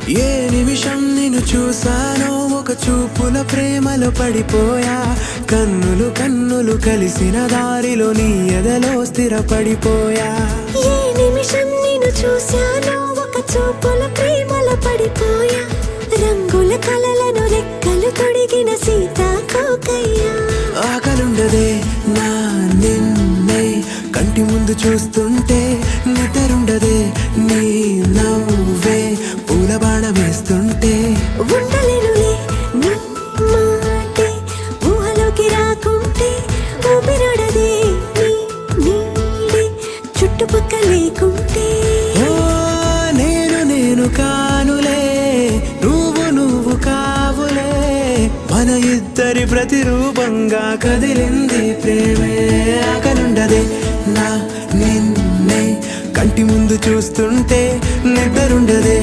ఏ నిమిషం నిన్ను చూసానో ఒక చూపుల ప్రేమలో పడిపోయా. కన్నులు కన్నులు కలిసిన దారిలో నీ ఎదలో స్థిరపడిపోయా. ఏ నిమిషం నిన్ను చూశానో ఒక చూపుల ప్రేమలో పడిపోయా. రంగుల కలలను రెక్కలు తొడిగిన సీతాకోకయ్యా. ఆకలుండదే నా నిన్నే కంటి ముందు చూస్తుంటే, నిద్రుండదే నీ నవ్వే పూల బాణం వేస్తుంటే. ఉండలేనులే నీ మాటే ఊహలోకి రాకుంటే, ఊపిరాడదే నీ నీడే చుట్టుపక్కల లేకుంటే. ఓ నేను నేను కానులే, నువ్వు కావులే, మన ఇద్దరి ప్రతిరూపంగా కదిలింది ప్రేమే. ఆకలుండదే నా నిన్నే కంటి ముందు చూస్తుంటే, నిద్రుండదే